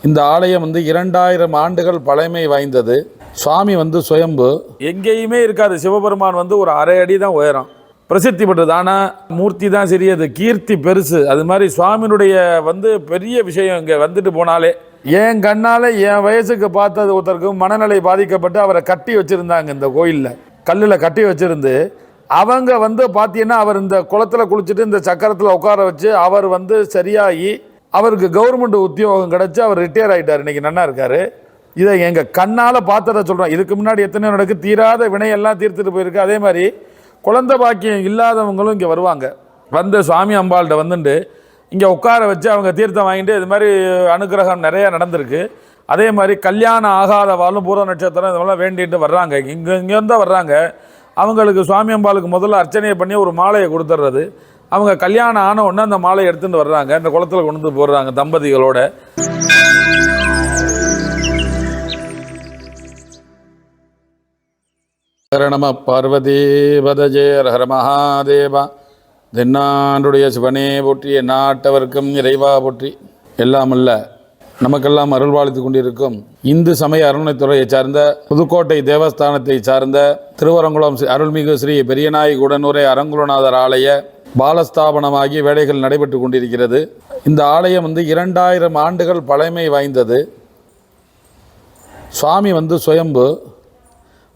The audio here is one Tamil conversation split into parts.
இந்த ஆலயம் வந்து 2000 ஆண்டுகள் பழமை வாய்ந்தது. சுவாமி வந்து சுயம்பு, எங்கேயுமே இருக்காது. சிவபெருமான் வந்து ஒரு அரை அடி தான் உயரம், பிரசித்தி பெற்றது. ஆனால் மூர்த்தி தான் சிறியது, கீர்த்தி பெருசு. அது மாதிரி சுவாமியினுடைய வந்து பெரிய விஷயம். இங்கே வந்துட்டு போனாலே என் கண்ணால் என் வயசுக்கு பார்த்தது ஒருத்தருக்கு மனநிலை பாதிக்கப்பட்டு அவரை கட்டி வச்சுருந்தாங்க. இந்த கோயிலில் கல்லில் கட்டி வச்சுருந்து அவங்க வந்து பார்த்தீங்கன்னா அவர் இந்த குளத்தில் குளிச்சுட்டு இந்த சக்கரத்தில் உட்கார வச்சு அவர் வந்து சரியாகி அவருக்கு கவர்மெண்ட் உத்தியோகம் கிடச்சி அவர் ரிட்டையர் ஆகிட்டார். இன்றைக்கி நல்லா இருக்கார். இதை எங்கள் கண்ணால் பார்த்ததை சொல்கிறோம். இதுக்கு முன்னாடி எத்தனையோ நடக்கு, தீராத வினையெல்லாம் தீர்த்துட்டு போயிருக்கு. அதே மாதிரி குழந்தை பாக்கியம் இல்லாதவங்களும் இங்கே வருவாங்க. வந்து சுவாமி அம்பாள்கிட்ட வந்துட்டு இங்கே உட்கார வச்சு அவங்க தீர்த்தம் வாங்கிட்டு இது மாதிரி அனுகிரகம் நிறையா நடந்திருக்கு. அதே மாதிரி கல்யாணம் ஆகாதவாலும் பூர்வ நட்சத்திரம் இதெல்லாம் வேண்டிட்டு வர்றாங்க. இங்கேருந்து தான் வர்றாங்க. அவங்களுக்கு சுவாமி அம்பாளுக்கு முதல்ல அர்ச்சனையை பண்ணி ஒரு மாலையை கொடுத்துட்றது. அவங்க கல்யாணம் ஆன உடனே அந்த மாலையை எடுத்துகிட்டு வர்றாங்க, இந்த குளத்தில் கொண்டு வந்து போடுறாங்க தம்பதிகளோட. நம பார்வதி பதஜே ஹர மகாதேவா. தென்னாடுடைய சிவனே போற்றி, எந்நாட்டவர்க்கும் இறைவா போற்றி. எல்லாமல்ல நமக்கெல்லாம் அருள்வாளித்து கொண்டிருக்கும் இந்து சமய அறநிலைத்துறையை சார்ந்த புதுக்கோட்டை தேவஸ்தானத்தை சார்ந்த திருவரங்குளம் அருள்மிகு ஸ்ரீ பெரியநாயகி உடனுரை அரங்குலநாதர் ஆலய பாலஸ்தாபனமாகி வேலைகள் நடைபெற்று கொண்டிருக்கிறது. இந்த ஆலயம் வந்து 2000 ஆண்டுகள் பழமை வாய்ந்தது. சுவாமி வந்து சுயம்பு.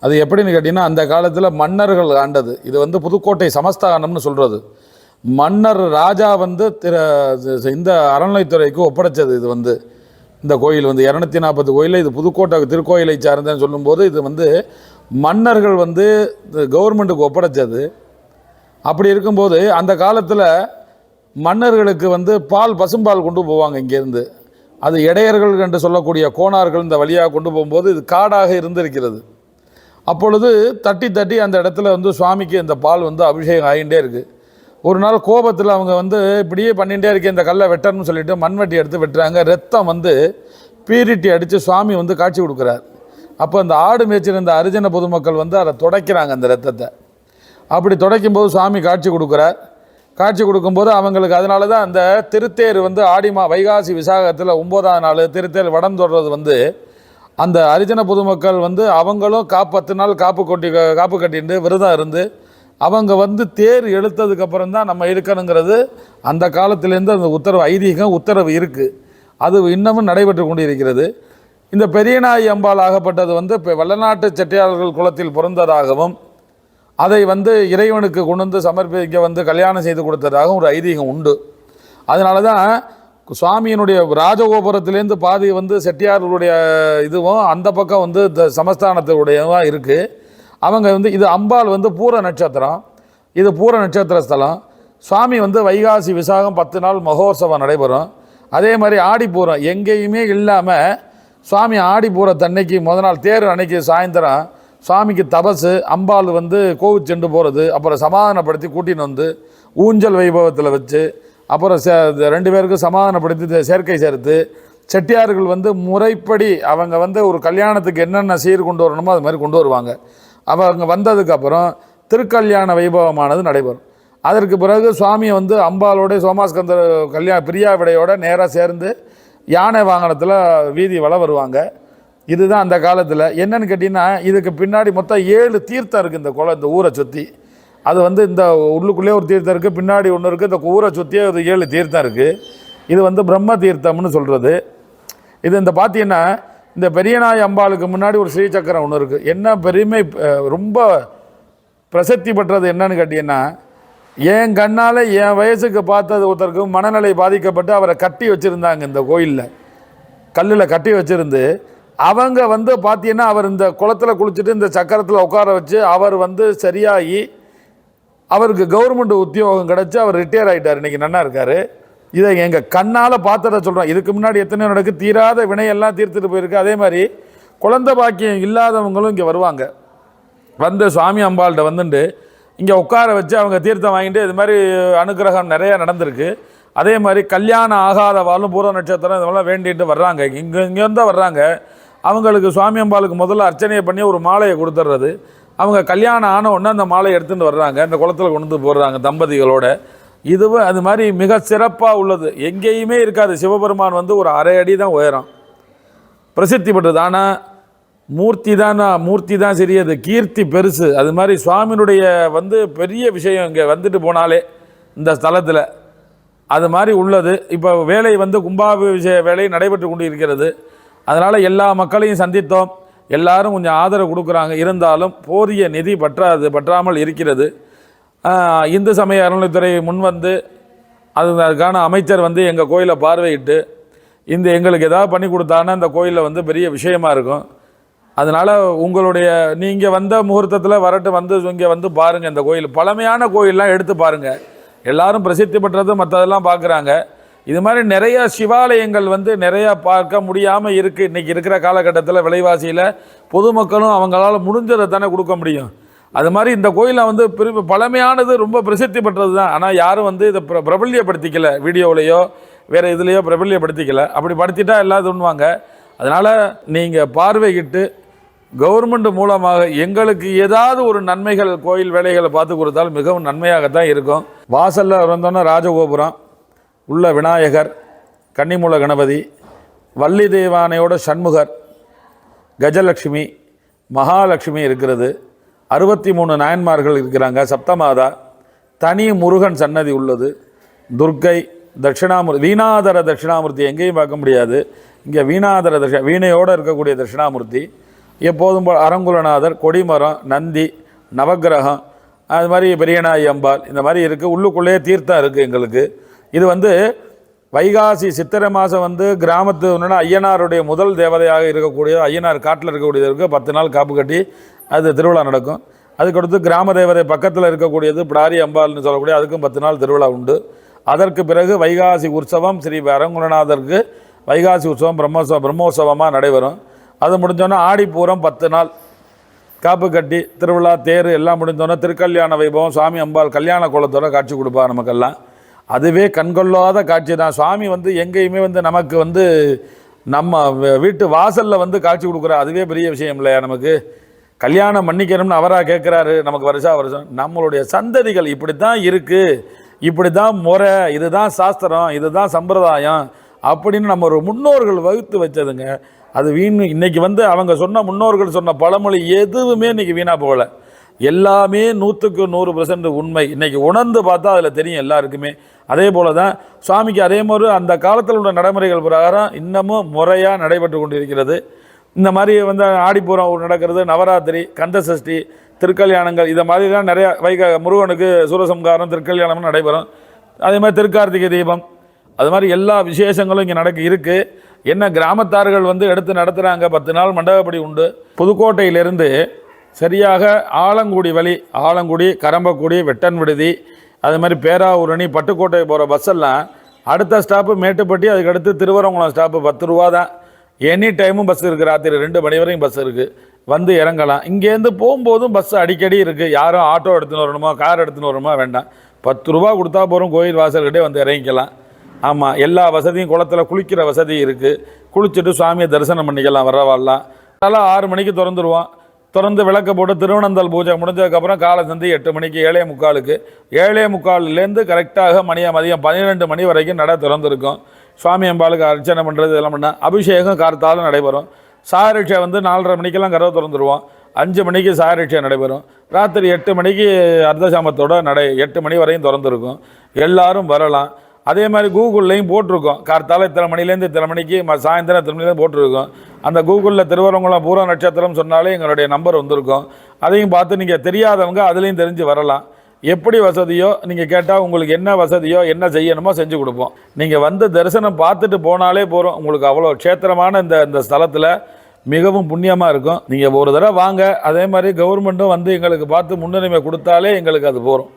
அது எப்படின்னு கேட்டிங்கன்னா, அந்த காலத்தில் மன்னர்கள் ஆண்டது. இது வந்து புதுக்கோட்டை சமஸ்தானம்னு சொல்கிறது. மன்னர் ராஜா வந்து இந்த அறநிலைத்துறைக்கு ஒப்படைச்சது. இது வந்து இந்த கோயில் வந்து 240 கோயிலில் இது புதுக்கோட்டை திருக்கோயிலை சார்ந்தேன்னு சொல்லும்போது இது வந்து மன்னர்கள் வந்து கவர்மெண்ட்டுக்கு ஒப்படைச்சது. அப்படி இருக்கும்போது அந்த காலத்தில் மன்னர்களுக்கு வந்து பசும்பால் கொண்டு போவாங்க இங்கேருந்து. அது இடையர்கள் என்று சொல்லக்கூடிய கோணார்கள் இந்த வழியாக கொண்டு போகும்போது இது காடாக இருந்திருக்கிறது. அப்பொழுது தட்டி அந்த இடத்துல வந்து சுவாமிக்கு இந்த பால் வந்து அபிஷேகம் ஆகிட்டே இருக்குது. ஒரு நாள் கோபத்தில் அவங்க வந்து இப்படியே பண்ணிகிட்டே இருக்க இந்த கல்லை வெட்டணும்னு சொல்லிட்டு மண்வெட்டி எடுத்து வெட்டுறாங்க. ரத்தம் வந்து பீரிட்டி அடித்து சுவாமி வந்து காட்சி கொடுக்குறார். அப்போ அந்த ஆடு மேய்ச்சிருந்த அரிஜன பொதுமக்கள் வந்து அதை துடைக்கிறாங்க அந்த ரத்தத்தை. அப்படி துடைக்கும்போது சுவாமி காட்சி கொடுக்குறார். காட்சி கொடுக்கும்போது அவங்களுக்கு அதனால தான் அந்த திருத்தேர் வந்து வைகாசி விசாகத்தில் 9ஆம் நாள் திருத்தேர் வடம் தொடுறது வந்து அந்த அரிஜன பொதுமக்கள் வந்து அவங்களும் 10 நாள் காப்பு கட்டிட்டு விரதம் இருந்து அவங்க வந்து தேர் எழுத்ததுக்கப்புறம் தான் நம்ம இருக்கணுங்கிறது அந்த காலத்திலேருந்து அந்த உத்தரவு இருக்குது. அது இன்னமும் நடைபெற்று கொண்டிருக்கிறது. இந்த பெரியநாயகி அம்பாள் ஆகப்பட்டது வந்து இப்போ வல்லநாட்டு செட்டியார்கள் குலத்தில் பிறந்ததாகவும் அதை வந்து இறைவனுக்கு கொண்டு வந்து சமர்ப்பிக்க வந்து கல்யாணம் செய்து கொடுத்ததாகவும் ஒரு ஐதீகம் உண்டு. அதனால தான் சுவாமியினுடைய ராஜகோபுரத்திலேருந்து பாதி வந்து செட்டியார்களுடைய இதுவும் அந்த பக்கம் வந்து சமஸ்தானத்துடையதாக இருக்குது. அவங்க வந்து இது அம்பாள் வந்து பூர நட்சத்திரம், இது பூர நட்சத்திர ஸ்தலம். சுவாமி வந்து வைகாசி விசாகம் 10 நாள் மகோத்சவம் நடைபெறும். அதே மாதிரி ஆடிப்பூரம் எங்கேயுமே இல்லாமல் சுவாமி ஆடிப்பூரத்தன்னைக்கு முதல் நாள் தேர் அன்னைக்கு சாயந்தரம் சுவாமிக்கு தபசு, அம்பாள் வந்து கோவில் சென்று போகிறது, அப்புறம் சமாதானப்படுத்தி கூட்டின்னு வந்து ஊஞ்சல் வைபவத்தில் வச்சு அப்புறம் 2 பேருக்கும் சமாதானப்படுத்தி சேர்க்கை சேர்த்து செட்டியார்கள் வந்து முறைப்படி அவங்க வந்து ஒரு கல்யாணத்துக்கு என்னென்ன சீர் கொண்டு வரணுமோ அது மாதிரி கொண்டு வருவாங்க. அவங்க வந்ததுக்கப்புறம் திருக்கல்யாண வைபவமானது நடைபெறும். அதற்கு பிறகு சுவாமியை வந்து அம்பாலோட சோமாஸ்கந்தர் பிரியா விடையோட நேராக சேர்ந்து யானை வாகனத்தில் வீதி வருவாங்க. இதுதான் அந்த காலத்தில். என்னன்னு கேட்டிங்கன்னா, இதுக்கு பின்னாடி மொத்தம் 7 தீர்த்தம் இருக்குது இந்த ஊரை சுற்றி. அது வந்து இந்த உள்ளுக்குள்ளே ஒரு தீர்த்தம் இருக்குது, பின்னாடி ஒன்று இருக்குது, இந்த ஊரை சுற்றியே ஒரு 7 தீர்த்தம் இருக்குது. இது வந்து பிரம்ம தீர்த்தம்னு சொல்கிறது. இது இந்த பார்த்தீங்கன்னா இந்த பெரியநாயகி அம்பாளுக்கு முன்னாடி ஒரு ஸ்ரீசக்கரம் ஒன்று இருக்குது. என்ன பெருமை, ரொம்ப பிரசித்தி பெற்றது என்னன்னு கேட்டிங்கன்னா, என் கண்ணால் என் வயசுக்கு பார்த்தது ஒருத்தருக்கு மனநிலை பாதிக்கப்பட்டு அவரை கட்டி வச்சுருந்தாங்க. இந்த கோயிலில் கல்லில் கட்டி வச்சுருந்து அவங்க வந்து பார்த்தீங்கன்னா அவர் இந்த குளத்தில் குளிச்சுட்டு இந்த சக்கரத்தில் உட்கார வச்சு அவர் வந்து சரியாகி அவருக்கு கவர்மெண்ட் உத்தியோகம் கிடச்சி அவர் ரிட்டையர் ஆகிட்டார். இன்றைக்கி நல்லா இருக்கார். இதை எங்கள் கண்ணால் பார்த்ததை சொல்கிறோம். இதுக்கு முன்னாடி எத்தனையோ நடக்கு, தீராத வினையெல்லாம் தீர்த்துட்டு போயிருக்கு. அதே மாதிரி குழந்தை பாக்கியம் இல்லாதவங்களும் இங்கே வருவாங்க. வந்து சுவாமி அம்பாள்கிட்ட வந்துட்டு இங்கே உட்கார வச்சு அவங்க தீர்த்தம் வாங்கிட்டு இது மாதிரி அனுகிரகம் நிறையா நடந்திருக்கு. அதே மாதிரி கல்யாணம் ஆகாதவாலும் பூர்வ நட்சத்திரம் இதெல்லாம் வேண்டிட்டு வர்றாங்க. இங்கேருந்து தான் வர்றாங்க. அவங்களுக்கு சுவாமி அம்பாளுக்கு முதல்ல அர்ச்சனையை பண்ணி ஒரு மாலையை கொடுத்துட்றது. அவங்க கல்யாணம் ஆன உடனே அந்த மாலையை எடுத்துகிட்டு வர்றாங்க, இந்த குளத்தில் கொண்டு வந்து போடுறாங்க தம்பதிகளோட. இதுவும் அது மாதிரி மிக சிறப்பாக உள்ளது. எங்கேயுமே இருக்காது. சிவபெருமான் வந்து ஒரு அரை அடி தான் உயரம், பிரசித்தி பெற்றது. ஆனால் மூர்த்தி தான் சிறியது, கீர்த்தி பெருசு. அது மாதிரி சுவாமியினுடைய பெரிய விஷயம் இங்கே வந்துட்டு போனாலே இந்த ஸ்தலத்தில் அது மாதிரி உள்ளது. இப்போ வேலை கும்பாபிஷேக வேலை நடைபெற்று கொண்டு இருக்கிறது. அதனால் எல்லா மக்களையும் சந்தித்தோம், எல்லாரும் கொஞ்சம் ஆதரவு கொடுக்குறாங்க. இருந்தாலும் போதிய நிதி பற்றாமல் இருக்கிறது. இந்து சமய அறநிலைத்துறை முன்வந்து அதுக்கான அமைச்சர் எங்கள் கோயிலை பார்வையிட்டு எங்களுக்கு ஏதாவது பண்ணி கொடுத்தாங்கன்னா இந்த கோயிலில் பெரிய விஷயமா இருக்கும். அதனால் நீங்கள் வந்த முகூர்த்தத்தில் வரட்டு இங்கே பாருங்கள். இந்த கோயில் பழமையான கோயிலெலாம் எடுத்து பாருங்கள். எல்லாரும் பிரசித்தி பெற்றது மற்றதெல்லாம் பார்க்குறாங்க. இது மாதிரி நிறைய சிவாலயங்கள் நிறையா பார்க்க முடியாமல் இருக்குது. இன்றைக்கி இருக்கிற காலகட்டத்தில் விலைவாசியில் பொதுமக்களும் அவங்களால முடிஞ்சதை தானே கொடுக்க முடியும். அது மாதிரி இந்த கோயிலை பழமையானது, ரொம்ப பிரசித்தி பெற்றது தான். ஆனால் யாரும் இதை பிரபல்யப்படுத்திக்கலை, வீடியோவிலையோ வேறு இதுலேயோ பிரபல்யப்படுத்திக்கலை. அப்படி படுத்திட்டா எல்லாம் இதுன்னுவாங்க. அதனால் நீங்கள் பார்வையிட்டு கவர்மெண்ட் மூலமாக எங்களுக்கு ஏதாவது ஒரு நன்மைகள், கோயில் வேலைகளை பார்த்து கொடுத்தால் மிகவும் நன்மையாகத்தான் இருக்கும். வாசலில் வந்தோன்னா ராஜகோபுரம், உள்ள விநாயகர், கன்னிமூல கணபதி, வள்ளி தெய்வானையோட சண்முகர், கஜலட்சுமி, மகாலட்சுமி இருக்கிறது. 63 நாயன்மார்கள் இருக்கிறாங்க. சப்தமாதா, தனி முருகன் சன்னதி உள்ளது. துர்க்கை, தட்சிணாமூர்த்தி, வீணாதர தட்சிணாமூர்த்தி எங்கேயும் பார்க்க முடியாது. இங்கே வீணாதர வீணையோடு இருக்கக்கூடிய தட்சிணாமூர்த்தி. எப்போதும் அரங்குலநாதர், கொடிமரம், நந்தி, நவக்கிரகம், அது மாதிரி பெரியநாயி அம்பாள், இந்த மாதிரி இருக்குது. உள்ளுக்குள்ளேயே தீர்த்தம் இருக்குது எங்களுக்கு. இது வைகாசி சித்திரை மாதம் கிராமத்து ஐயனாருடைய முதல் தேவதையாக இருக்கக்கூடிய ஐயனார் காட்டில் இருக்கக்கூடியதற்கு 10 நாள் காப்பு கட்டி அது திருவிழா நடக்கும். அதுக்கடுத்து கிராம தேவதை பக்கத்தில் இருக்கக்கூடியது பிடாரி அம்பாள்னு சொல்லக்கூடிய அதுக்கும் 10 நாள் திருவிழா உண்டு. அதற்கு பிறகு வைகாசி உற்சவம், ஸ்ரீ அரங்குலநாதருக்கு வைகாசி உற்சவம் பிரம்மோற்சவமாக நடைபெறும். அது முடிஞ்சோன்னா ஆடிப்பூரம் 10 நாள் காப்பு கட்டி திருவிழா, தேர் எல்லாம் முடிஞ்சோன்னா திருக்கல்யாண வைபவம், சுவாமி அம்பாள் கல்யாண கோலத்தோட காட்சி கொடுப்பா நமக்கெல்லாம். அதுவே கண்கொள்ளாத காட்சி தான். சுவாமி எங்கேயுமே நமக்கு நம்ம வீட்டு வாசலில் காட்சி கொடுக்குற அதுவே பெரிய விஷயம் இல்லையா? நமக்கு கல்யாணம் பண்ணிக்கணும்னு அவராக கேட்குறாரு. நமக்கு வருஷம் நம்மளுடைய சந்ததிகள் இப்படி தான் இருக்குது, இப்படி தான் முறை, இதுதான் சாஸ்திரம், இதுதான் சம்பிரதாயம் அப்படின்னு நம்ம ஒரு முன்னோர்கள் வகுத்து வச்சதுங்க. அது இன்னைக்கு அவங்க சொன்ன முன்னோர்கள் சொன்ன பழமொழி எதுவுமே இன்றைக்கி வீணாக போகலை. எல்லாமே 100க்கு 100% உண்மை. இன்றைக்கி உணர்ந்து பார்த்தா அதில் தெரியும் எல்லாருக்குமே. அதே போல் தான் சுவாமிக்கு அதே மாதிரி அந்த காலத்தில் உள்ள நடைமுறைகள் பிரகாரம் இன்னமும் முறையாக நடைபெற்று கொண்டிருக்கிறது. இந்த மாதிரி ஆடிப்பூரம் நடக்கிறது, நவராத்திரி, கந்த சஷ்டி, திருக்கல்யாணங்கள், இதை மாதிரி தான் நிறையா முருகனுக்கு சூரசம்காரம், திருக்கல்யாணமும் நடைபெறும். அதே மாதிரி திருக்கார்த்திகை தீபம், அது மாதிரி எல்லா விசேஷங்களும் இங்கே இருக்குது. என்ன கிராமத்தார்கள் எடுத்து நடத்துகிறாங்க. 10 நாள் மண்டபப்படி உண்டு. புதுக்கோட்டையிலிருந்து சரியாக ஆலங்குடி வழி, ஆலங்குடி, கரம்பக்குடி, வெட்டன் விடுதி, அது மாதிரி பேராவூரணி, பட்டுக்கோட்டை போகிற பஸ்ஸெல்லாம் அடுத்த ஸ்டாப்பு மேட்டுப்பட்டி, அதுக்கடுத்து திருவரங்குளம் ஸ்டாப்பு 10 ரூபா தான். எனி டைமும் பஸ் இருக்குது. ராத்திரி 2 மணி வரைக்கும் பஸ் இருக்குது, இறங்கலாம். இங்கேருந்து போகும்போதும் பஸ் அடிக்கடி இருக்குது. யாரும் ஆட்டோ எடுத்துன்னு வரணுமா, கார் எடுத்துன்னு வரணுமா வேண்டாம், 10 ரூபா கொடுத்தா போகிறோம், கோயில் வாசல்கிட்டே இறங்கிக்கலாம். ஆமாம், எல்லா வசதியும், குளத்தில் குளிக்கிற வசதி இருக்குது. குளிச்சுட்டு சுவாமியை தரிசனம் பண்ணிக்கலாம். வரவாடலாம். அதெல்லாம் 6 மணிக்கு திறந்துருவோம். திறந்து விளக்க போட்டு திருவனந்தல் பூஜை முடிஞ்சதுக்கப்புறம் காலை சந்தி 8 மணிக்கு 7:45 7:45லேருந்து கரெக்டாக மதியம் 12 மணி வரைக்கும் நடை திறந்துருக்கும். சுவாமி அம்பாளுக்கு அர்ச்சனை பண்ணுறது இதெல்லாம் பண்ணால் அபிஷேகம் கார்த்தாலும் நடைபெறும். சாயரட்சை 4:30 மணிக்கெல்லாம் கதவை திறந்துருவோம். 5 மணிக்கு சாயரட்சை நடைபெறும். ராத்திரி 8 மணிக்கு அர்த்தசாமத்தோட 8 மணி வரையும் திறந்துருக்கும். எல்லாரும் வரலாம். அதே மாதிரி கூகுள்லையும் போட்டிருக்கோம். கார்த்தால இத்தனை மணிலேருந்து இத்தனை மணிக்கு, சாயந்தரம் இத்தனை மணிலேருந்து போட்டிருக்கோம். அந்த கூகுளில் திருவரங்குளம் பூர நட்சத்திரம் சொன்னாலே எங்களுடைய நம்பர் வந்திருக்கும். அதையும் பார்த்து நீங்கள் தெரியாதவங்க அதுலேயும் தெரிஞ்சு வரலாம். எப்படி வசதியோ நீங்கள் கேட்டால் உங்களுக்கு என்ன வசதியோ என்ன செய்யணுமோ செஞ்சு கொடுப்போம். நீங்கள் தரிசனம் பார்த்துட்டு போனாலே போகிறோம். உங்களுக்கு அவ்வளோ க்ஷேத்திரமான இந்த ஸ்தலத்தில் மிகவும் புண்ணியமாக இருக்கும். நீங்கள் ஒரு தடவை வாங்க. அதே மாதிரி கவர்மெண்ட்டும் எங்களுக்கு பார்த்து முன்னுரிமை கொடுத்தாலே எங்களுக்கு அது போகிறோம்.